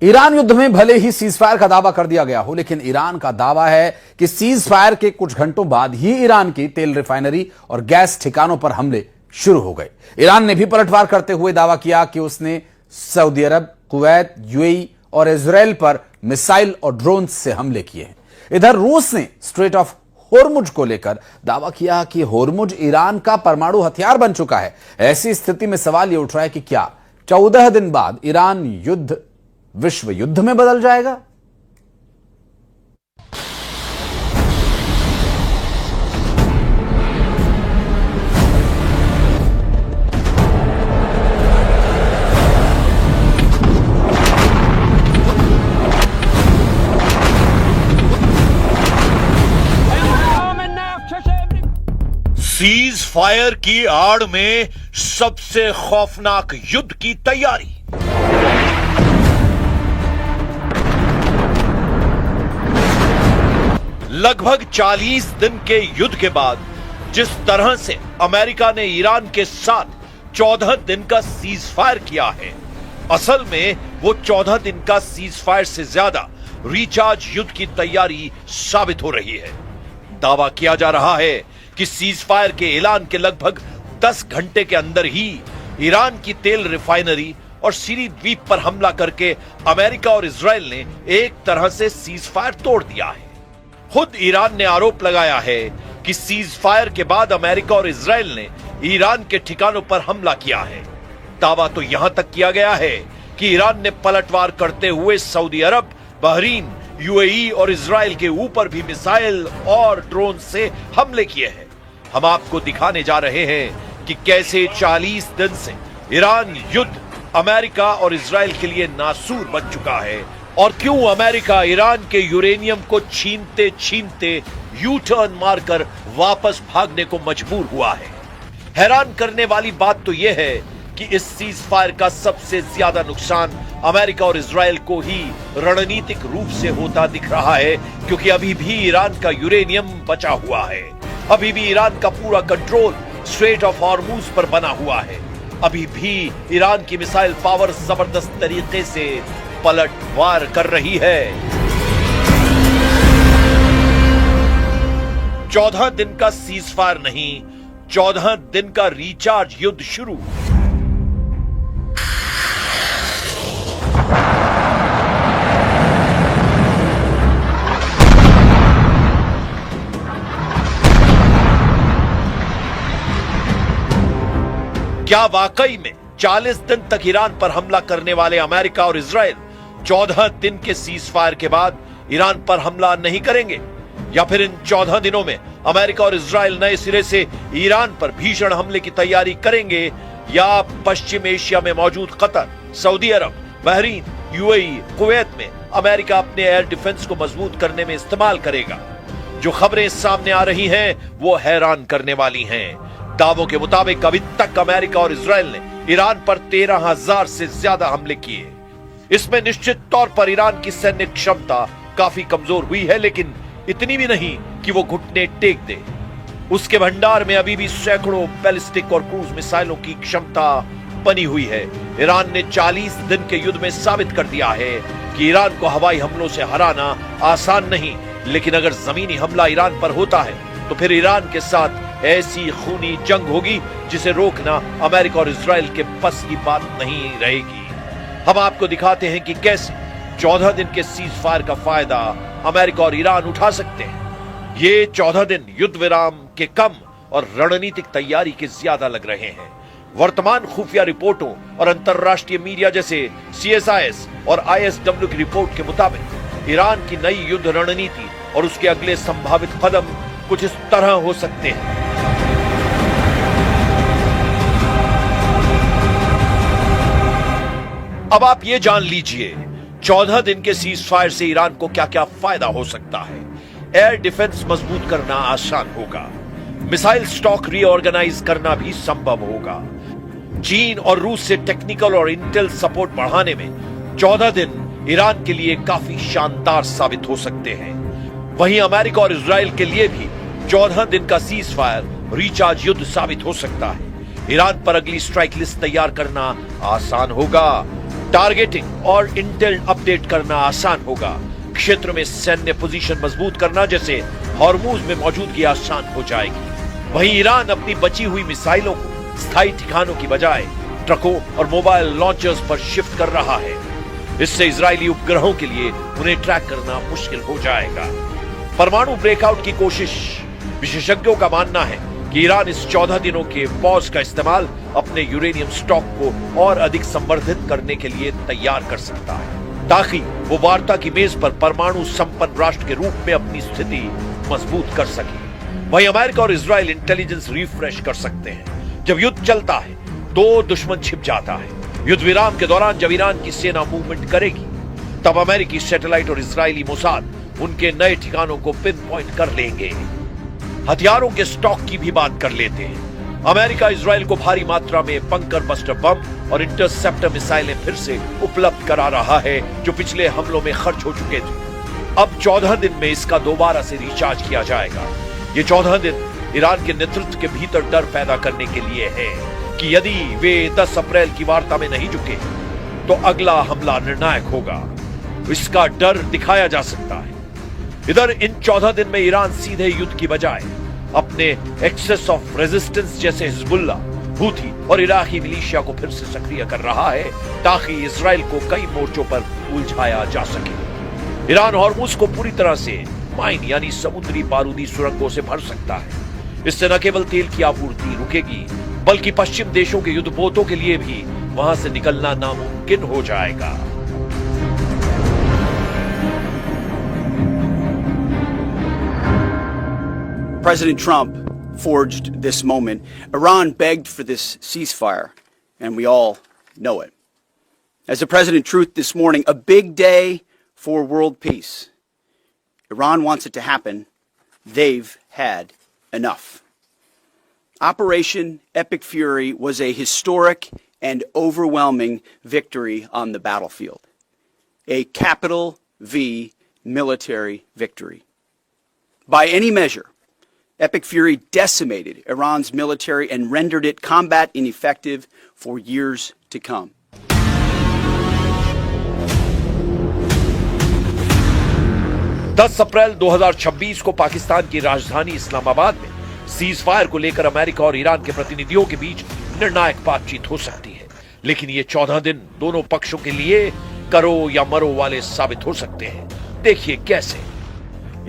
Iran युद्ध में भले ही सीज फायर का दावा कर दिया गया हो, लेकिन ईरान का दावा है कि सीज फायर के कुछ घंटों बाद ही ईरान की तेल रिफाइनरी और गैस ठिकानों पर हमले शुरू हो गए। ईरान ने भी पलटवार करते हुए दावा किया कि उसने सऊदी अरब, कुवैत, यूएई और इजराइल पर मिसाइल और ड्रोन से हमले किए हैं। इधर रूस ने स्ट्रेट ऑफ होर्मुज को लेकर दावा किया कि होर्मुज ईरान का परमाणु हथियार बन चुका है। ऐसी स्थिति में सवाल यह उठ रहा है कि क्या 14 दिन बाद ईरान युद्ध विश्व युद्ध में बदल जाएगा? सीज फायर की आड़ में सबसे खौफनाक युद्ध की तैयारी। लगभग 40 दिन के युद्ध के बाद जिस तरह से अमेरिका ने ईरान के साथ 14 दिन का सीज फायर किया है, असल में वो 14 दिन का सीज फायर से ज्यादा रिचार्ज युद्ध की तैयारी साबित हो रही है। दावा किया जा रहा है कि सीज फायर के ऐलान के लगभग 10 घंटे के अंदर ही ईरान की तेल रिफाइनरी और सीरी द्वीप पर हमला करके अमेरिका और इजराइल ने एक तरह से सीज फायर तोड़ दिया है। खुद ईरान ने आरोप लगाया है कि सीज फायर के बाद अमेरिका और इजराइल ने ईरान के ठिकानों पर हमला किया है। दावा तो यहां तक किया गया है कि ईरान ने पलटवार करते हुए सऊदी अरब, बहरीन, यूएई और इजराइल के ऊपर भी मिसाइल और ड्रोन से हमले किए हैं। हम आपको दिखाने जा रहे हैं कि कैसे 40 दिन से ईरान युद्ध अमेरिका और इजराइल के लिए नासूर बन चुका है और क्यों अमेरिका ईरान के यूरेनियम को छीनते छीनते यू टर्न मारकर वापस भागने को मजबूर हुआ है। हैरान करने वाली बात तो यह है कि इस सीज फायर का सबसे ज्यादा नुकसान अमेरिका और इजराइल को ही रणनीतिक रूप से होता दिख रहा है, क्योंकि अभी भी ईरान का यूरेनियम बचा हुआ है। अभी भी ईरान का पूरा कंट्रोल स्ट्रेट ऑफ हॉर्मुज पर बना हुआ है। अभी भी ईरान की मिसाइल पावर जबरदस्त तरीके से पलटवार कर रही है। 14 दिन का सीज फायर नहीं, 14 दिन का रिचार्ज युद्ध शुरू। क्या वाकई में 40 दिन तक ईरान पर हमला करने वाले अमेरिका और इजराइल 14 दिन के सीज फायर के बाद ईरान पर हमला नहीं करेंगे, या फिर इन 14 दिनों में अमेरिका और इजराइल नए सिरे से ईरान पर भीषण हमले की तैयारी करेंगे, या पश्चिम एशिया में मौजूद कतर, सऊदी अरब, बहरीन, यूएई, कुवैत में अमेरिका अपने एयर डिफेंस को मजबूत करने में इस्तेमाल करेगा। जो खबरें सामने आ रही हैं वो हैरान करने वाली हैं। दावों के मुताबिक अभी तक अमेरिका और इजराइल ने ईरान पर 13,000 से ज्यादा हमले किए। इसमें निश्चित तौर पर ईरान की सैन्य क्षमता काफी कमजोर हुई है, लेकिन इतनी भी नहीं कि वो घुटने टेक दे। उसके भंडार में अभी भी सैकड़ों बैलिस्टिक और क्रूज मिसाइलों की क्षमता बनी हुई है। ईरान ने 40 दिन के युद्ध में साबित कर दिया है कि ईरान को हवाई हमलों से हराना आसान नहीं, लेकिन अगर जमीनी हमला ईरान पर होता है तो फिर ईरान के साथ ऐसी खूनी जंग होगी जिसे रोकना अमेरिका और इजराइल के बस की बात नहीं रहेगी। हम आपको दिखाते हैं कि कैसे 14 दिन के सीज फायर का फायदा अमेरिका और ईरान उठा सकते हैं। ये 14 दिन युद्ध विराम के कम और रणनीतिक तैयारी के ज्यादा लग रहे हैं। वर्तमान खुफिया रिपोर्टों और अंतरराष्ट्रीय मीडिया जैसे CSIS और ISW की रिपोर्ट के मुताबिक ईरान की नई युद्ध रणनीति और उसके अगले संभावित कदम कुछ इस तरह हो सकते हैं। अब आप ये जान लीजिए 14 दिन के सीज फायर से ईरान को क्या क्या फायदा हो सकता है। एयर डिफेंस मजबूत करना आसान होगा, मिसाइल स्टॉक रीऑर्गेनाइज करना भी संभव होगा। चीन और रूस से टेक्निकल और इंटेल सपोर्ट बढ़ाने में 14 दिन ईरान के लिए काफी शानदार साबित हो सकते हैं। वहीं अमेरिका और इजराइल के लिए भी 14 दिन का सीज फायर रिचार्ज युद्ध साबित हो सकता है। ईरान पर अगली स्ट्राइक लिस्ट तैयार करना आसान होगा। टारगेटिंग और इंटेल अपडेट करना आसान होगा। क्षेत्र में सैन्य पोजीशन मजबूत करना जैसे हॉर्मूज में मौजूदगी आसान हो जाएगी। वहीं ईरान अपनी बची हुई मिसाइलों को स्थायी ठिकानों की बजाय ट्रकों और मोबाइल लॉन्चर्स पर शिफ्ट कर रहा है। इससे इजरायली उपग्रहों के लिए उन्हें ट्रैक करना मुश्किल हो जाएगा। परमाणु ब्रेकआउट की कोशिश, विशेषज्ञों का मानना है कि ईरान इस 14 दिनों के पॉज का इस्तेमाल अपने यूरेनियम स्टॉक को और अधिक संवर्धित करने के लिए तैयार कर सकता है, ताकि वो वार्ता की मेज पर परमाणु संपन्न राष्ट्र के रूप में अपनी स्थिति मजबूत कर सके। वहीं अमेरिका और इजराइल इंटेलिजेंस रिफ्रेश कर सकते हैं। जब युद्ध चलता है तो दुश्मन छिप जाता है। युद्ध विराम के दौरान जब ईरान की सेना मूवमेंट करेगी, तब अमेरिकी सैटेलाइट और इजरायली मोसाद उनके नए ठिकानों को पिन पॉइंट कर लेंगे। हथियारों के स्टॉक की भी बात कर लेते हैं। अमेरिका इजराइल को भारी मात्रा में बंकर बस्टर बम और इंटरसेप्टर मिसाइलें फिर से उपलब्ध करा रहा है, जो पिछले हमलों में खर्च हो चुके थे। अब 14 दिन में इसका दोबारा से रिचार्ज किया जाएगा। ये 14 दिन ईरान के नेतृत्व के भीतर डर पैदा करने के लिए है कि यदि वे 10 अप्रैल की वार्ता में नहीं झुके तो अगला हमला निर्णायक होगा। इसका डर दिखाया जा सकता है। इधर इन 14 दिन में ईरान सीधे युद्ध की बजाय अपने एक्सेस ऑफ रेजिस्टेंस जैसे हिजबुल्ला, हूथी और इराकी मिलिशिया को फिर से सक्रिय कर रहा है, ताकि इजराइल को कई मोर्चों पर उलझाया जा सके। ईरान हॉर्मुज को पूरी तरह से माइन यानी समुद्री बारूदी सुरंगों से भर सकता है। इससे न केवल तेल की आपूर्ति रुकेगी, बल्कि पश्चिम देशों के युद्धपोतों के लिए भी वहां से निकलना नामुमकिन हो जाएगा। President Trump forged this moment. Iran begged for this ceasefire, and we all know it. As the President truth this morning, a big day for world peace. Iran wants it to happen. They've had enough. Operation Epic Fury was a historic and overwhelming victory on the battlefield. A capital V military victory. By any measure, Epic Fury decimated Iran's military and rendered it combat ineffective for years to come. दस अप्रैल 2026 को पाकिस्तान की राजधानी इस्लामाबाद में cease fire को लेकर America और Iran के प्रतिनिधियों के बीच निर्णायक बातचीत हो सकती है। लेकिन ये 14 दिन दोनों पक्षों के लिए करो या मरो वाले साबित हो सकते हैं। देखिए कैसे।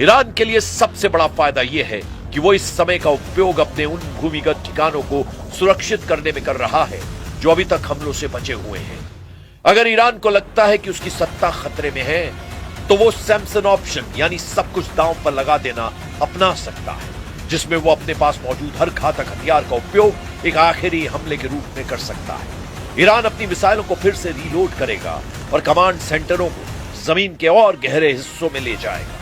ईरान के लिए सबसे बड़ा फायदा यह है कि वो इस समय का उपयोग अपने उन भूमिगत ठिकानों को सुरक्षित करने में कर रहा है जो अभी तक हमलों से बचे हुए हैं। अगर ईरान को लगता है कि उसकी सत्ता खतरे में है, तो वो सैमसन ऑप्शन यानी सब कुछ दांव पर लगा देना अपना सकता है, जिसमें वो अपने पास मौजूद हर घातक हथियार का उपयोग एक आखिरी हमले के रूप में कर सकता है। ईरान अपनी मिसाइलों को फिर से रीलोड करेगा और कमांड सेंटरों को जमीन के और गहरे हिस्सों में ले जाएगा,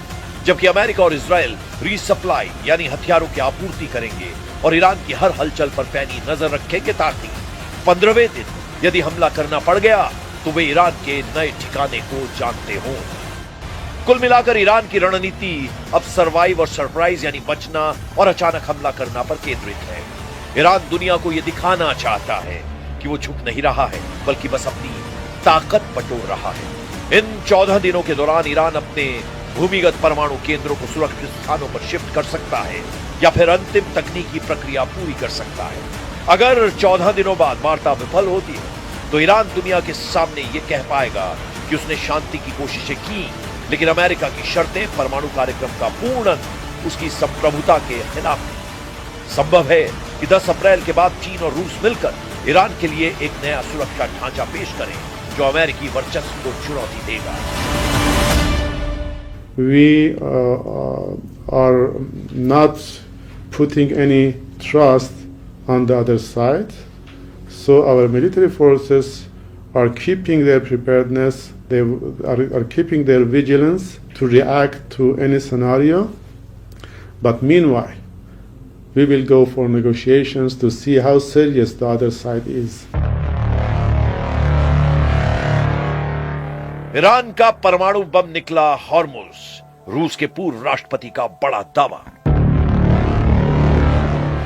जबकि अमेरिका और इजराइल रीसप्लाई यानी हथियारों की आपूर्ति करेंगे और ईरान की हर हलचल पर पैनी नजर रखेंगे, ताकि 15वें दिन यदि हमला करना पड़ गया तो वे ईरान के नए ठिकाने को जानते हों। कुल मिलाकर ईरान की रणनीति अब सर्वाइव और सरप्राइज यानी बचना और अचानक हमला करना पर केंद्रित है। ईरान दुनिया को यह दिखाना चाहता है कि वो झुक नहीं रहा है, बल्कि बस अपनी ताकत बटोर रहा है। इन 14 दिनों के दौरान ईरान अपने भूमिगत परमाणु केंद्रों को सुरक्षित स्थानों पर शिफ्ट कर सकता है या फिर अंतिम तकनीकी प्रक्रिया पूरी कर सकता है। अगर 14 दिनों बाद वार्ता विफल होती है तो ईरान दुनिया के सामने ये कह पाएगा कि उसने शांति की कोशिशें की, लेकिन अमेरिका की शर्तें परमाणु कार्यक्रम का पूर्ण उसकी संप्रभुता के खिलाफ थी। संभव है कि 10 अप्रैल के बाद चीन और रूस मिलकर ईरान के लिए एक नया सुरक्षा ढांचा पेश करें जो अमेरिकी वर्चस्व को चुनौती देगा। We are not putting any trust on the other side, so our military forces are keeping their preparedness, they are keeping their vigilance to react to any scenario. But meanwhile, we will go for negotiations to see how serious the other side is. Iran का परमाणु बम निकला Hormuz, रूस के पूर्व राष्ट्रपति का बड़ा दावा।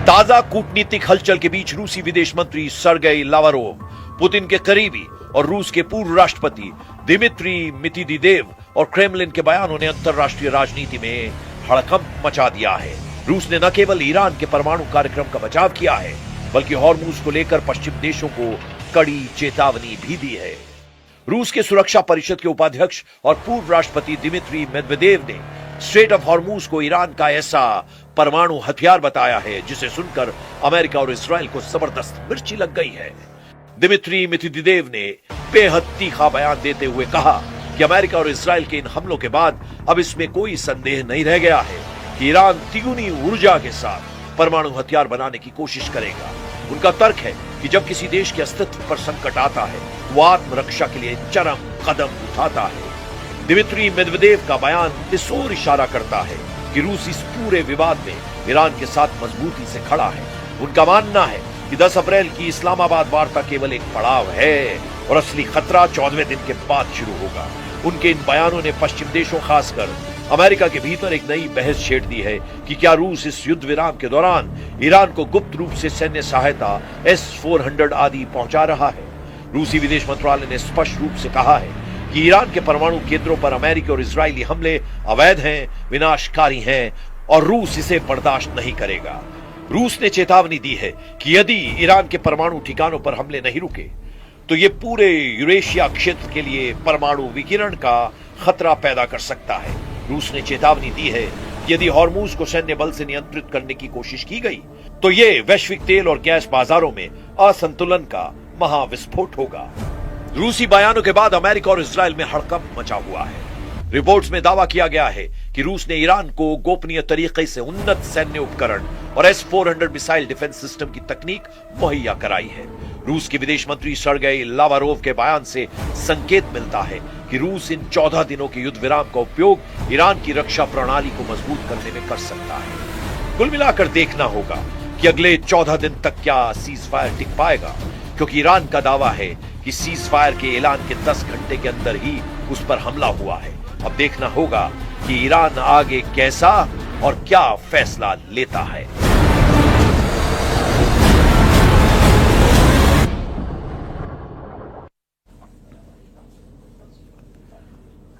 ताजा कूटनीतिक हलचल के बीच रूसी विदेश मंत्री सर्गेई लावरोव पुतिन के करीबी और रूस के पूर्व राष्ट्रपति दिमित्री मेदवेदेव और क्रेमलिन के बयानों ने अंतर्राष्ट्रीय राजनीति में हड़कंप मचा दिया है। रूस ने न केवल ईरान के परमाणु कार्यक्रम का बचाव किया है, बल्कि हॉर्मुज को लेकर पश्चिम देशों को कड़ी चेतावनी भी दी है। रूस के सुरक्षा परिषद के उपाध्यक्ष और पूर्व राष्ट्रपति दिमित्री मेदवेदेव ने स्ट्रेट ऑफ हॉर्मुज को ईरान का ऐसा परमाणु हथियार बताया है जिसे सुनकर अमेरिका और इस्राएल को जबरदस्त मिर्ची लग गई है। दिमित्री मेदवेदेव ने बेहद तीखा बयान देते हुए कहा कि अमेरिका और इस्राएल के इन हमलों के बाद अब इसमें कोई संदेह नहीं रह गया है कि ईरान तिगुनी ऊर्जा के साथ परमाणु हथियार बनाने की कोशिश करेगा। उनका तर्क है कि जब किसी देश के अस्तित्व पर संकट आता है, वो आत्मरक्षा के लिए चरम कदम उठाता है। दिमित्री मेदवेदेव का बयान इस ओर इशारा करता है कि रूस इस पूरे विवाद में ईरान के साथ मजबूती से खड़ा है। उनका मानना है कि 10 अप्रैल की इस्लामाबाद वार्ता केवल एक पड़ाव है और असली खतरा 14वें दिन के बाद शुरू होगा। उनके इन बयानों ने पश्चिम देशों, खासकर अमेरिका के भीतर एक नई बहस छेड़ दी है कि क्या रूस इस युद्ध विराम के दौरान ईरान को गुप्त रूप से सैन्य सहायता S-400 आदि पहुंचा रहा है। रूसी विदेश मंत्रालय ने स्पष्ट रूप से कहा है कि ईरान के परमाणु केंद्रों पर अमेरिकी और इजरायली हमले अवैध हैं, विनाशकारी हैं और रूस इसे बर्दाश्त नहीं करेगा। रूस ने चेतावनी दी है कि यदि ईरान के परमाणु ठिकानों पर हमले नहीं रुके तो ये पूरे यूरेशिया क्षेत्र के लिए परमाणु विकिरण का खतरा पैदा कर सकता है। रूस ने चेतावनी दी है कि यदि हॉर्मुज को सैन्य बल से नियंत्रित करने की कोशिश की गई तो ये वैश्विक तेल और गैस बाजारों में असंतुलन का महाविस्फोट होगा। रूसी बयानों के बाद अमेरिका और इजरायल में हड़कंप मचा हुआ है। रिपोर्ट्स में दावा किया गया है कि रूस ने ईरान को गोपनीय तरीके से उन्नत सैन्य उपकरण और S-400 मिसाइल डिफेंस सिस्टम की तकनीक मुहैया कराई है। रूस के विदेश मंत्री सर्गेई लावारोव के बयान से संकेत मिलता है कि रूस इन 14 दिनों के युद्ध विराम का उपयोग ईरान की रक्षा प्रणाली को मजबूत करने में कर सकता है। कुल मिलाकर देखना होगा कि अगले 14 दिन तक क्या सीज फायर टिक पाएगा, क्योंकि ईरान का दावा है कि सीज फायर के ऐलान के 10 घंटे के अंदर ही उस पर हमला हुआ है। अब देखना होगा कि ईरान आगे कैसा और क्या फैसला लेता है।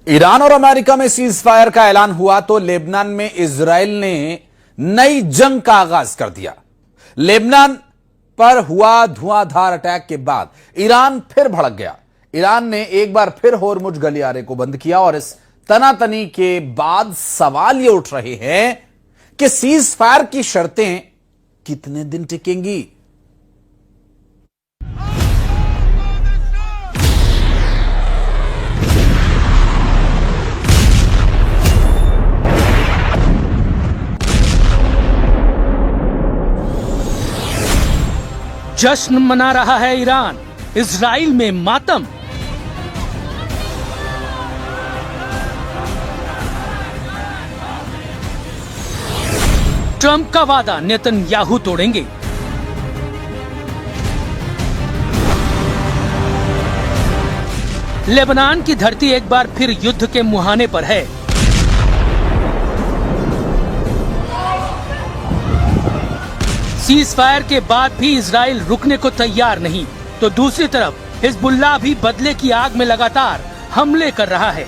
ईरान और अमेरिका में सीज फायर का ऐलान हुआ तो लेबनान में इजराइल ने नई जंग का आगाज कर दिया। लेबनान पर हुआ धुआंधार अटैक के बाद ईरान फिर भड़क गया। ईरान ने एक बार फिर होर्मुज गलियारे को बंद किया और इस तनातनी के बाद सवाल ये उठ रहे हैं कि सीज फायर की शर्तें कितने दिन टिकेंगी। जश्न मना रहा है ईरान, इजराइल में मातम। ट्रंप का वादा नेतन्याहू तोड़ेंगे। लेबनान की धरती एक बार फिर युद्ध के मुहाने पर है। सीज फायर के बाद भी इजराइल रुकने को तैयार नहीं, तो दूसरी तरफ हिजबुल्लाह भी बदले की आग में लगातार हमले कर रहा है।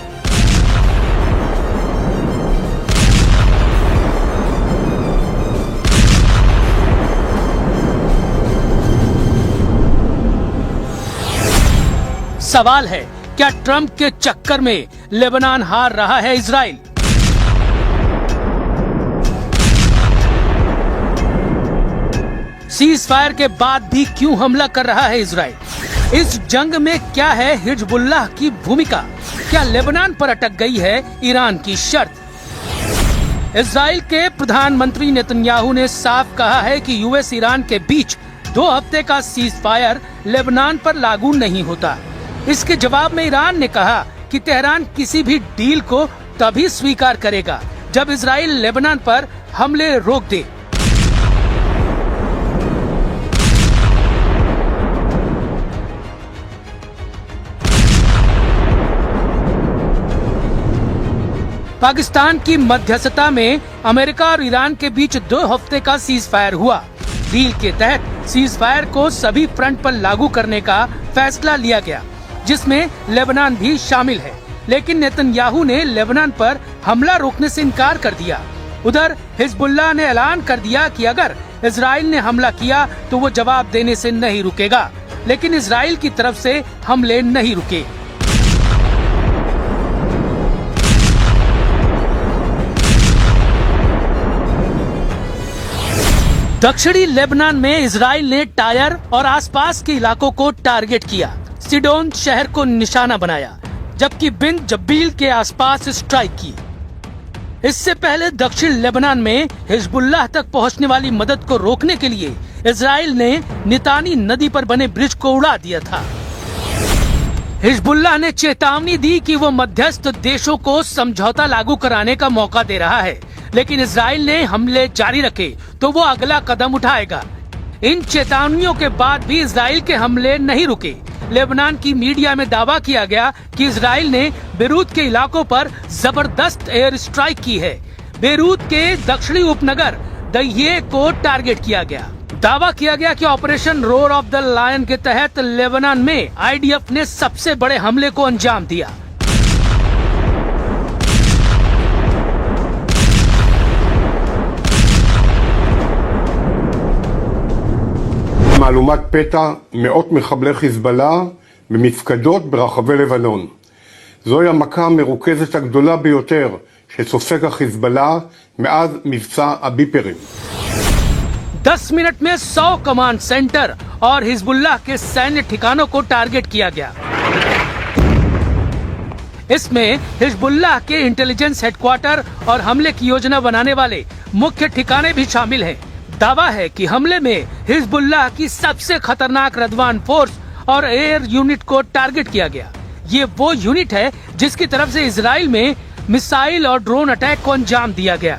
सवाल है, क्या ट्रंप के चक्कर में लेबनान हार रहा है इजराइल? सीज फायर के बाद भी क्यों हमला कर रहा है इजराइल? इस जंग में क्या है हिजबुल्लाह की भूमिका? क्या लेबनान पर अटक गई है ईरान की शर्त? इजराइल के प्रधानमंत्री नेतन्याहू ने साफ कहा है कि यूएस ईरान के बीच 2 हफ्ते का सीज फायर लेबनान पर लागू नहीं होता। इसके जवाब में ईरान ने कहा कि तेहरान किसी भी डील को तभी स्वीकार करेगा जब इजराइल लेबनान पर हमले रोक दे। पाकिस्तान की मध्यस्थता में अमेरिका और ईरान के बीच 2 हफ्ते का सीज फायर हुआ। डील के तहत सीज फायर को सभी फ्रंट पर लागू करने का फैसला लिया गया, जिसमें लेबनान भी शामिल है। लेकिन नेतन्याहू ने लेबनान पर हमला रोकने से इनकार कर दिया। उधर हिजबुल्लाह ने ऐलान कर दिया कि अगर इजराइल ने हमला किया तो वो जवाब देने से नहीं रुकेगा, लेकिन इजराइल की तरफ से हमले नहीं रुके। दक्षिणी लेबनान में इजराइल ने टायर और आसपास के इलाकों को टारगेट किया। सिडोन शहर को निशाना बनाया, जबकि बिन जब्बील के आसपास स्ट्राइक की। इससे पहले दक्षिण लेबनान में हिजबुल्लाह तक पहुंचने वाली मदद को रोकने के लिए इजराइल ने नितानी नदी पर बने ब्रिज को उड़ा दिया था। हिजबुल्लाह ने चेतावनी दी कि वो मध्यस्थ देशों को समझौता लागू कराने का मौका दे रहा है, लेकिन इजराइल ने हमले जारी रखे तो वो अगला कदम उठाएगा। इन चेतावनियों के बाद भी इजराइल के हमले नहीं रुके। लेबनान की मीडिया में दावा किया गया कि इजराइल ने बेरूत के इलाकों पर जबरदस्त एयर स्ट्राइक की है। बेरूत के दक्षिणी उपनगर दहिये को टारगेट किया गया। दावा किया गया कि operation roar of the lion के तहत लेबनान में आईडीएफ ने सबसे बड़े हमले को अंजाम दिया। מהלומת פתע מאות מחבלי חיזבאללה במפקדות ברחבי לבנון. זוהי המכה המרוכזת הגדולה ביותר שסופג החיזבאללה מאז מבצע הביפרים. 10 मिनट में 100 कमांड सेंटर और हिजबुल्लाह के सैन्य ठिकानों को टारगेट किया गया। इसमें हिजबुल्लाह के इंटेलिजेंस हेडक्वार्टर और हमले की योजना बनाने वाले मुख्य ठिकाने भी शामिल हैं। दावा है कि हमले में हिजबुल्लाह की सबसे खतरनाक रदवान फोर्स और एयर यूनिट को टारगेट किया गया। ये वो यूनिट है जिसकी तरफ से इजराइल में मिसाइल और ड्रोन अटैक को अंजाम दिया गया।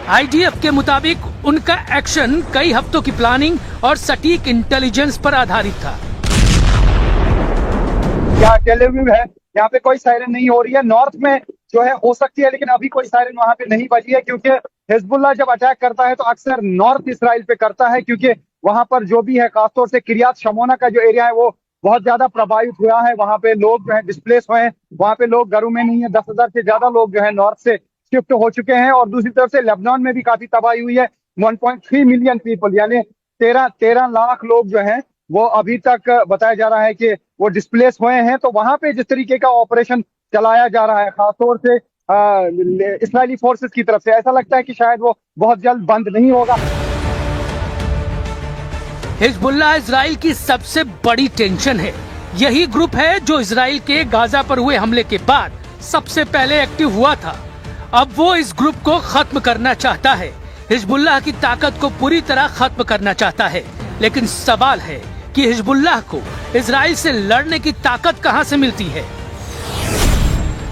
आईडीएफ के मुताबिक उनका एक्शन कई हफ्तों की प्लानिंग और सटीक इंटेलिजेंस पर आधारित था। यहाँ टेल अवीव है, यहाँ पे कोई सायरन नहीं हो रही है। नॉर्थ में जो है हो सकती है, लेकिन अभी कोई सायरन वहाँ पे नहीं बजी है, क्योंकि हिजबुल्लाह जब अटैक करता है तो अक्सर नॉर्थ इसराइल पे करता है, क्योंकि वहां पर जो भी है, खासतौर से किरियात शमोना का जो एरिया है वो बहुत ज्यादा प्रभावित हुआ है। वहां पे लोग जो है डिस्प्लेस हुए हैं, वहां पे लोग घरों में नहीं है। 10,000 से ज्यादा लोग जो है नॉर्थ से शिफ्ट हो चुके हैं। और दूसरी तरफ से लेबनान में भी काफी तबाही हुई है। 1.3 मिलियन पीपल यानी 13 लाख लोग जो है वो अभी तक बताया जा रहा है कि वो डिस्प्लेस हुए हैं। तो वहां पे जिस तरीके का ऑपरेशन चलाया जा रहा है, खासतौर से इस्राएली फोर्सेस की तरफ से, ऐसा लगता है कि शायद वो बहुत जल्द बंद नहीं होगा। हिजबुल्लाह इजराइल की सबसे बड़ी टेंशन है। यही ग्रुप है जो इजराइल के गाजा पर हुए हमले के बाद सबसे पहले एक्टिव हुआ था। अब वो इस ग्रुप को खत्म करना चाहता है, हिजबुल्लाह की ताकत को पूरी तरह खत्म करना चाहता है। लेकिन सवाल है कि हिजबुल्लाह को इजराइल से लड़ने की ताकत कहां से मिलती है।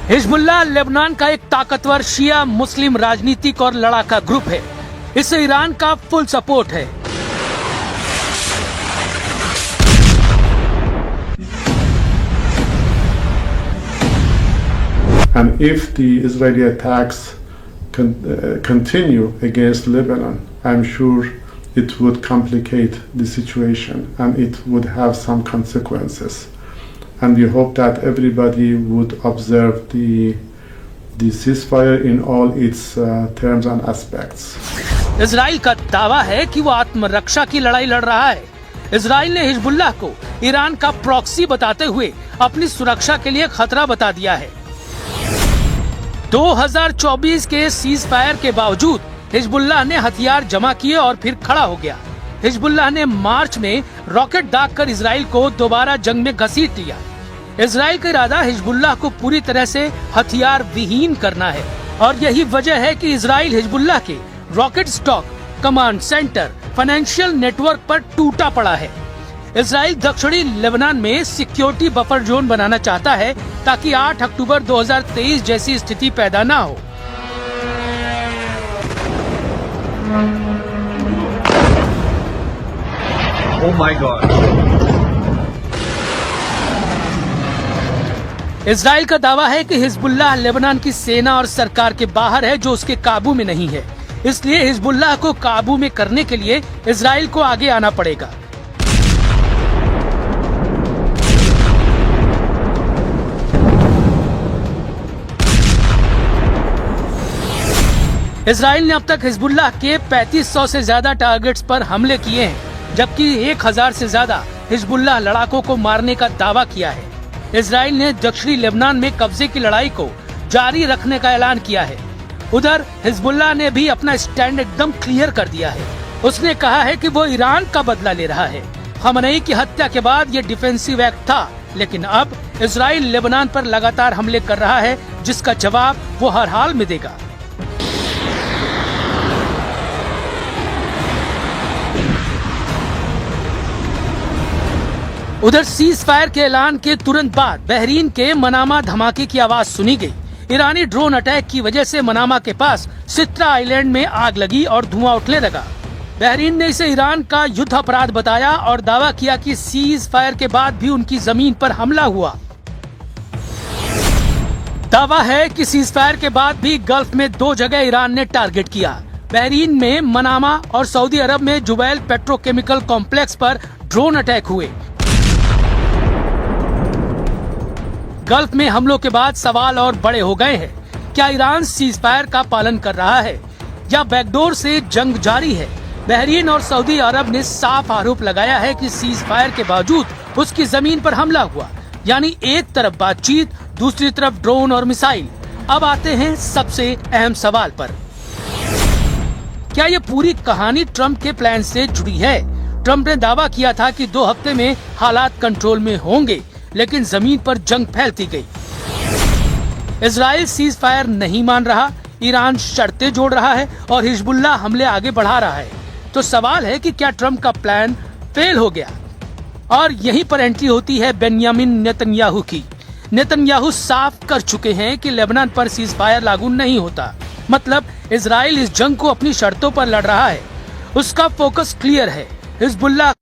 हिजबुल्लाह लेबनान का एक ताकतवर शिया मुस्लिम राजनीतिक और लड़ाका ग्रुप है। इसे ईरान का फुल सपोर्ट है। And if the Israeli attacks continue against Lebanon, I'm sure it would complicate the situation and it would have some consequences. And we hope that everybody would observe the ceasefire in all its terms and aspects. Israel का दावा है कि वो आत्मरक्षा की लड़ाई लड़ रहा है। इजराइल ने हिजबुल्लाह को ईरान का प्रॉक्सी बताते हुए अपनी सुरक्षा के लिए खतरा बता दिया है। 2024 के सीज फायर के बावजूद हिजबुल्लाह ने हथियार जमा किए और फिर खड़ा हो गया। हिजबुल्लाह ने मार्च में रॉकेट दागकर इजराइल को दोबारा जंग में घसीट लिया। इजराइल का इरादा हिजबुल्लाह को पूरी तरह से हथियार विहीन करना है और यही वजह है कि इजराइल हिजबुल्लाह के rocket stock, command centre, financial network पर टूटा पड़ा है। इजराइल दक्षिणी लेबनान में सिक्योरिटी बफर जोन बनाना चाहता है ताकि 8 अक्टूबर 2023 जैसी स्थिति पैदा ना हो। Oh my God! इजराइल का दावा है कि हिजबुल्लाह लेबनान की सेना और सरकार के बाहर है, जो उसके काबू में नहीं है। इसलिए हिजबुल्लाह को काबू में करने के लिए इजराइल को आगे आना पड़ेगा। इजराइल ने अब तक हिजबुल्लाह के 3500 से ज्यादा टारगेट्स पर हमले किए हैं, जबकि 1000 से ज्यादा हिजबुल्लाह लड़ाकों को मारने का दावा किया है। इजराइल ने दक्षिणी लेबनान में कब्जे की लड़ाई को जारी रखने का ऐलान किया है। उधर हिजबुल्लाह ने भी अपना स्टैंड एकदम क्लियर कर दिया है। उसने कहा है कि वो ईरान का बदला ले रहा है। खमनेई की हत्या के बाद ये डिफेंसिव एक्ट था, लेकिन अब इजराइल लेबनान पर लगातार हमले कर रहा है, जिसका जवाब वो हर हाल में देगा। उधर सीज फायर के ऐलान के तुरंत बाद बहरीन के मनामा धमाके की आवाज सुनी गई। ईरानी ड्रोन अटैक की वजह से मनामा के पास सित्रा आइलैंड में आग लगी और धुआं उठने लगा। बहरीन ने इसे ईरान का युद्ध अपराध बताया और दावा किया कि सीज फायर के बाद भी उनकी जमीन पर हमला हुआ। दावा है कि सीज फायर के बाद भी गल्फ में 2 जगह ईरान ने टारगेट किया। बहरीन में मनामा और सऊदी अरब में जुबैल पेट्रोकेमिकल कॉम्प्लेक्स पर ड्रोन अटैक हुए। गल्फ में हमलों के बाद सवाल और बड़े हो गए हैं। क्या ईरान सीज फायर का पालन कर रहा है या बैकडोर से जंग जारी है? बहरीन और सऊदी अरब ने साफ आरोप लगाया है कि सीज फायर के बावजूद उसकी जमीन पर हमला हुआ। यानी एक तरफ बातचीत, दूसरी तरफ ड्रोन और मिसाइल। अब आते हैं सबसे अहम सवाल पर। क्या ये पूरी कहानी ट्रंप के प्लान से जुड़ी है? ट्रंप ने दावा किया था कि 2 हफ्ते में हालात कंट्रोल में होंगे, लेकिन जमीन पर जंग फैलती गई। इजराइल सीज फायर नहीं मान रहा, ईरान शर्तें जोड़ रहा है और हिजबुल्लाह हमले आगे बढ़ा रहा है। तो सवाल है कि क्या ट्रंप का प्लान फेल हो गया? और यहीं पर एंट्री होती है बेंयामिन नेतन्याहू की। नेतन्याहू साफ कर चुके हैं कि लेबनान पर सीज फायर लागू नहीं होता। मतलब इजराइल इस जंग को अपनी शर्तों पर लड़ रहा है। उसका फोकस क्लियर है, हिजबुल्लाह